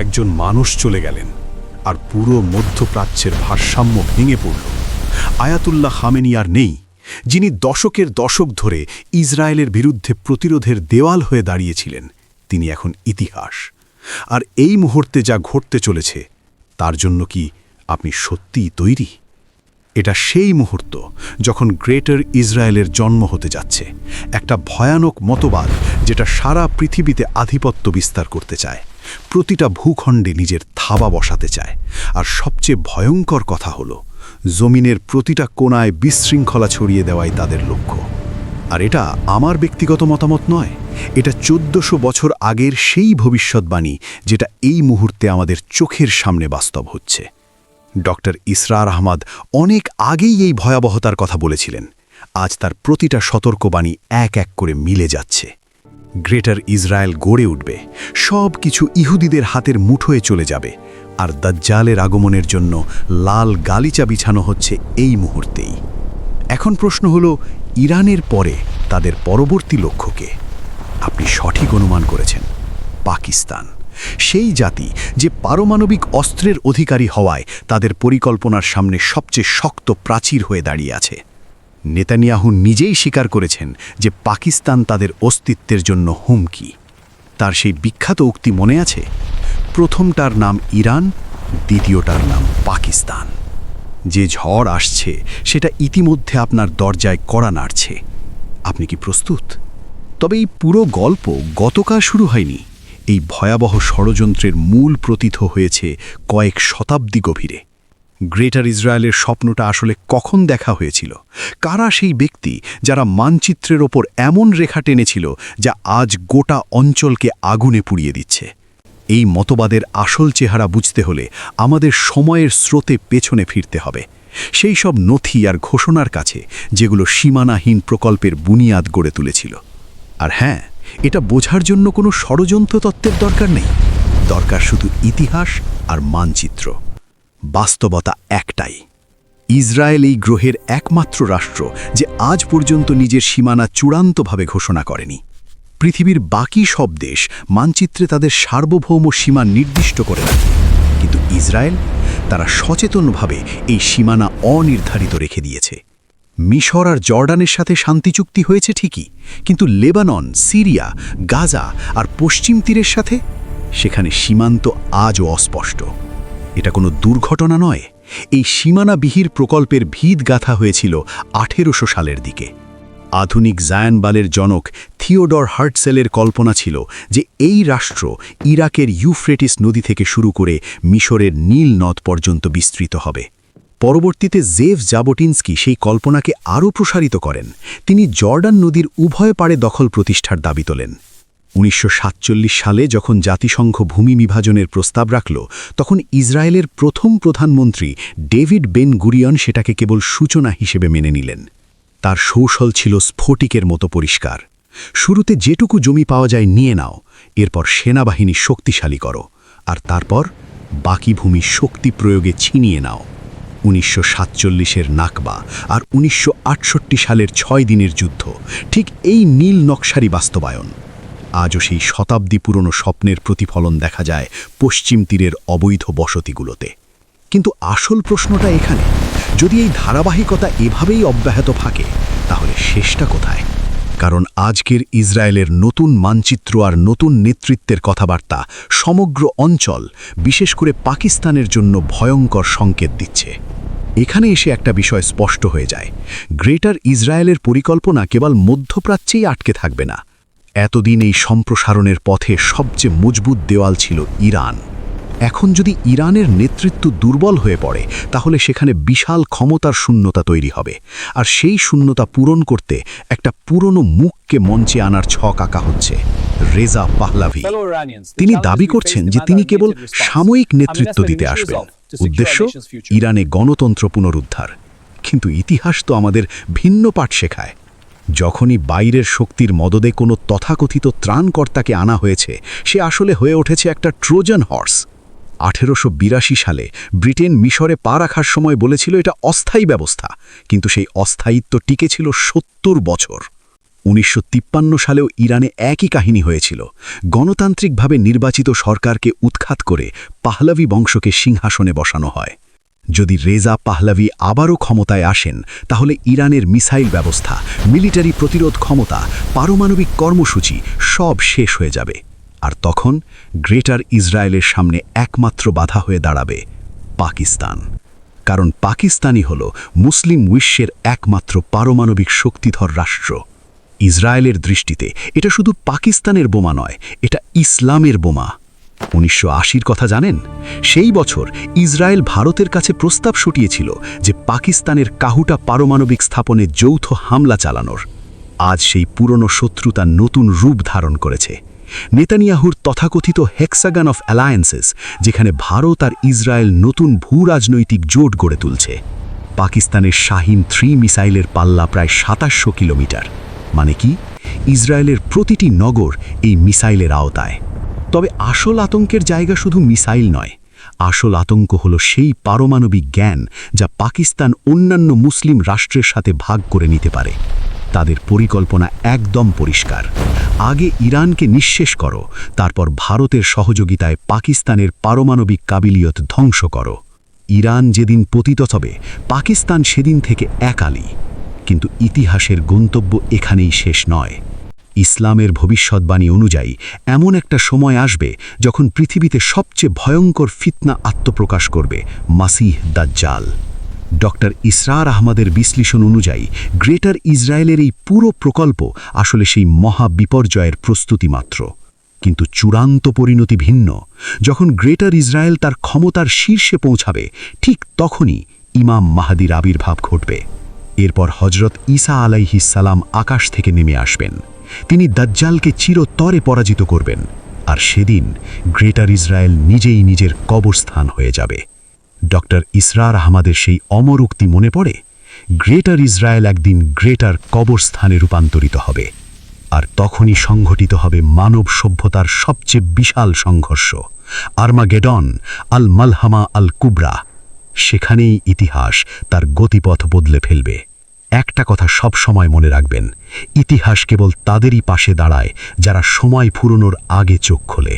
একজন মানুষ চলে গেলেন, আর পুরো মধ্যপ্রাচ্যের ভারসাম্য ভেঙে পড়ল। আয়াতুল্লাহ খামেনি আর নেই, যিনি দশকের দশক ধরে ইসরায়েলের বিরুদ্ধে প্রতিরোধের দেওয়াল হয়ে দাঁড়িয়েছিলেন। তিনি এখন ইতিহাস। আর এই মুহূর্তে যা ঘটতে চলেছে, তার জন্য কি আপনি সত্যিই তৈরি? এটা সেই মুহূর্ত যখন গ্রেটার ইসরায়েলের জন্ম হতে যাচ্ছে, একটা ভয়ানক মতবাদ যেটা সারা পৃথিবীতে আধিপত্য বিস্তার করতে চায়, প্রতিটা ভূখণ্ডে নিজের থাবা বসাতে চায়। আর সবচেয়ে ভয়ঙ্কর কথা হলো, জমিনের প্রতিটা কোণায় বিশৃঙ্খলা ছড়িয়ে দেওয়াই তাদের লক্ষ্য। আর এটা আমার ব্যক্তিগত মতামত নয়, এটা 1400 বছর আগের সেই ভবিষ্যৎবাণী যেটা এই মুহূর্তে আমাদের চোখের সামনে বাস্তব হচ্ছে। ডক্টর ইসরার আহমদ অনেক আগেই এই ভয়াবহতার কথা বলেছিলেন। আজ তার প্রতিটা সতর্কবাণী এক এক করে মিলে যাচ্ছে। গ্রেটার ইসরায়েল গড়ে উঠবে, সব কিছু ইহুদিদের হাতের মুঠোয় চলে যাবে, আর দাজ্জালের আগমনের জন্য লাল গালিচা বিছানো হচ্ছে এই মুহূর্তেই। এখন প্রশ্ন হলো, ইরানের পরে তাদের পরবর্তী লক্ষ্যকে? আপনি সঠিক অনুমান করেছেন, পাকিস্তান। সেই জাতি যে পারমাণবিক অস্ত্রের অধিকারী হওয়ায় তাদের পরিকল্পনার সামনে সবচেয়ে শক্ত প্রাচীর হয়ে দাঁড়িয়ে আছে। নেতানিয়াহু নিজেই স্বীকার করেছেন যে পাকিস্তান তাদের অস্তিত্বের জন্য হুমকি। তার সেই বিখ্যাত উক্তি মনে আছে? প্রথমটার নাম ইরান, দ্বিতীয়টার নাম পাকিস্তান। যে ঝড় আসছে সেটা ইতিমধ্যে আপনার দরজায় কড়া নাড়ছে। আপনি কি প্রস্তুত? তবে এই পুরো গল্প গতকাল শুরু হয়নি। এই ভয়াবহ ষড়যন্ত্রের মূল প্রতীত হয়েছে কয়েক শতাব্দী গভীরে। গ্রেটার ইসরায়েলের স্বপ্নটা আসলে কখন দেখা হয়েছিল? কারা সেই ব্যক্তি যারা মানচিত্রের ওপর এমন রেখা টেনেছিল যা আজ গোটা অঞ্চলকে আগুনে পুড়িয়ে দিচ্ছে? এই মতবাদের আসল চেহারা বুঝতে হলে আমাদের সময়ের স্রোতে পেছনে ফিরতে হবে, সেই সব নথি আর ঘোষণার কাছে যেগুলো সীমানাহীন প্রকল্পের বুনিয়াদ গড়ে তুলেছিল। আর হ্যাঁ, এটা বোঝার জন্য কোনো ষড়যন্ত্র তত্ত্বের দরকার নেই, দরকার শুধু ইতিহাস আর মানচিত্র। বাস্তবতা একটাই, ইসরায়েল এই গ্রহের একমাত্র রাষ্ট্র যে আজ পর্যন্ত নিজের সীমানা চূড়ান্তভাবে ঘোষণা করেনি। পৃথিবীর বাকি সব দেশ মানচিত্রে তাদের সার্বভৌম সীমা নির্দিষ্ট করে রাখে, কিন্তু ইসরায়েল, তারা সচেতনভাবে এই সীমানা অনির্ধারিত রেখে দিয়েছে। মিশর আর জর্ডানের সাথে শান্তি চুক্তি হয়েছে ঠিকই, কিন্তু লেবানন, সিরিয়া, গাজা আর পশ্চিম তীরের সাথে, সেখানে সীমান্ত আজও অস্পষ্ট। এটা কোনো দুর্ঘটনা নয়, এই সীমানাবিহীর প্রকল্পের ভিত গাঁথা হয়েছিল 1800 সালের দিকে। আধুনিক জায়ানবালের জনক থিওডর হার্টসেলের কল্পনা ছিল যে এই রাষ্ট্র ইরাকের ইউফ্রেটিস নদী থেকে শুরু করে মিশরের নীল নদ পর্যন্ত বিস্তৃত হবে। পরবর্তীতে জেফ জাবোটিনস্কি সেই কল্পনাকে আরও প্রসারিত করেন। তিনি জর্ডান নদীর উভয় পাড়ে দখল প্রতিষ্ঠার দাবি তোলেন। 1947 সালে যখন জাতিসংঘ ভূমি বিভাজনের প্রস্তাব রাখল, তখন ইসরায়েলের প্রথম প্রধানমন্ত্রী ডেভিড বেন গুরিয়ন সেটাকে কেবল সূচনা হিসেবে মেনে নিলেন। তার কৌশল ছিল স্ফটিকের মতো পরিষ্কার। শুরুতে যেটুকু জমি পাওয়া যায় নিয়ে নাও, এরপর সেনাবাহিনী শক্তিশালী করো, আর তারপর বাকি ভূমি শক্তি প্রয়োগে ছিনিয়ে নাও। 1947-এর নাকবা আর 1968 সালের 6 দিনের যুদ্ধ, ঠিক এই নীল নকশারি বাস্তবায়ন। আজও সেই শতাব্দী পুরনো স্বপ্নের প্রতিফলন দেখা যায় পশ্চিম তীরের অবৈধ বসতিগুলোতে। কিন্তু আসল প্রশ্নটা এখানে, যদি এই ধারাবাহিকতা এভাবেই অব্যাহত থাকে, তাহলে শেষটা কোথায়? কারণ আজকের ইসরায়েলের নতুন মানচিত্র আর নতুন নেতৃত্বের কথাবার্তা সমগ্র অঞ্চল, বিশেষ করে পাকিস্তানের জন্য ভয়ঙ্কর সংকেত দিচ্ছে। এখানে এসে একটা বিষয় স্পষ্ট হয়ে যায়, গ্রেটার ইসরায়েলের পরিকল্পনা কেবল মধ্যপ্রাচ্যেই আটকে থাকবে না। এতদিন এই সম্প্রসারণের পথে সবচেয়ে মজবুত দেওয়াল ছিল ইরান। এখন যদি ইরানের নেতৃত্ব দুর্বল হয়ে পড়ে, তাহলে সেখানে বিশাল ক্ষমতার শূন্যতা তৈরি হবে। আর সেই শূন্যতা পূরণ করতে একটা পুরনো মুখকে মঞ্চে আনার ছক আঁকা হচ্ছে। রেজা পাহলাভি, তিনি দাবি করছেন যে তিনি কেবল সাময়িক নেতৃত্ব দিতে আসবেন, উদ্দেশ্য ইরানে গণতন্ত্র পুনরুদ্ধার। কিন্তু ইতিহাস তো আমাদের ভিন্ন পাঠ শেখায়। যখনই বাইরের শক্তির মদদে কোনো তথাকথিত ত্রাণকর্তাকে আনা হয়েছে, সে আসলে হয়ে উঠেছে একটা ট্রোজান হর্স। 1882 সালে ব্রিটেন মিশরে পা রাখার সময় বলেছিল এটা অস্থায়ী ব্যবস্থা, কিন্তু সেই অস্থায়িত্ব টিকেছিল 70 বছর। 1953 সালেও ইরানে একই কাহিনী হয়েছিল। গণতান্ত্রিকভাবে নির্বাচিত সরকারকে উৎখাত করে পাহলাভি বংশকে সিংহাসনে বসানো হয়। যদি রেজা পাহলাভি আবারও ক্ষমতায় আসেন, তাহলে ইরানের মিসাইল ব্যবস্থা, মিলিটারি প্রতিরোধ ক্ষমতা, পারমাণবিক কর্মসূচি সব শেষ হয়ে যাবে। আর তখন গ্রেটার ইসরায়েলের সামনে একমাত্র বাধা হয়ে দাঁড়াবে পাকিস্তান। কারণ পাকিস্তানই হল মুসলিম বিশ্বের একমাত্র পারমাণবিক শক্তিধর রাষ্ট্র। ইসরায়েলের দৃষ্টিতে এটা শুধু পাকিস্তানের বোমা নয়, এটা ইসলামের বোমা। 1980-র কথা জানেন? সেই বছর ইসরায়েল ভারতের কাছে প্রস্তাব ছুটিয়েছিল যে পাকিস্তানের কাহুটা পারমাণবিক স্থাপনে যৌথ হামলা চালানোর। আজ সেই পুরনো শত্রুতা নতুন রূপ ধারণ করেছে। নেতানিয়াহুর তথাকথিত হেক্সাগান অফ অ্যালায়েন্সেস, যেখানে ভারত আর ইসরায়েল নতুন ভূরাজনৈতিক জোট গড়ে তুলছে। পাকিস্তানের শাহিন 3 মিসাইলের পাল্লা প্রায় 2700 কিলোমিটার। মানে কি, ইসরায়েলের প্রতিটি নগর এই মিসাইলের আওতায়। তবে আসল আতঙ্কের জায়গা শুধু মিসাইল নয়। আসল আতঙ্ক হল সেই পারমাণবিক জ্ঞান যা পাকিস্তান অন্যান্য মুসলিম রাষ্ট্রের সাথে ভাগ করে নিতে পারে। তাদের পরিকল্পনা একদম পরিষ্কার। আগে ইরানকে নিঃশেষ করো, তারপর ভারতের সহযোগিতায় পাকিস্তানের পারমাণবিক কাবিলিয়ত ধ্বংস করো। ইরান যেদিন পতিত হবে, পাকিস্তান সেদিন থেকে একালি। কিন্তু ইতিহাসের গন্তব্য এখানেই শেষ নয়। ইসলামের ভবিষ্যৎবাণী অনুযায়ী এমন একটা সময় আসবে যখন পৃথিবীতে সবচেয়ে ভয়ঙ্কর ফিতনা আত্মপ্রকাশ করবে, মাসিহ দাজ্জাল। ডক্টর ইসরার আহমদের বিশ্লেষণ অনুযায়ী গ্রেটার ইসরায়েলের এই পুরো প্রকল্প আসলে সেই মহা বিপর্যয়ের প্রস্তুতি মাত্র। কিন্তু চূড়ান্ত পরিণতি ভিন্ন। যখন গ্রেটার ইসরায়েল তার ক্ষমতার শীর্ষে পৌঁছাবে, ঠিক তখনই ইমাম মাহাদির আবির্ভাব ঘটবে। এরপর হজরত ঈসা আলাইহিস সালাম আকাশ থেকে নেমে আসবেন। তিনি দাজ্জালকে চিরতরে পরাজিত করবেন। আর সেদিন গ্রেটার ইসরায়েল নিজেই নিজের কবরস্থান হয়ে যাবে। ডক্টর ইসরার আহমদের সেই অমর উক্তি মনে পড়ে? গ্রেটার ইসরায়েল একদিন গ্রেটার কবরস্থানে রূপান্তরিত হবে। আর তখনই সংঘটিত হবে মানব সভ্যতার সবচেয়ে বিশাল সংঘর্ষ, আর্মাগেডন, আল মালহামা আল কুবরা। সেখানেই ইতিহাস তার গতিপথ বদলে ফেলবে। একটা কথা সব সময় মনে রাখবেন, ইতিহাস কেবল তাদেরই পাশে দাঁড়ায় যারা সময় ফুরোনোর আগে চোখ খোলে।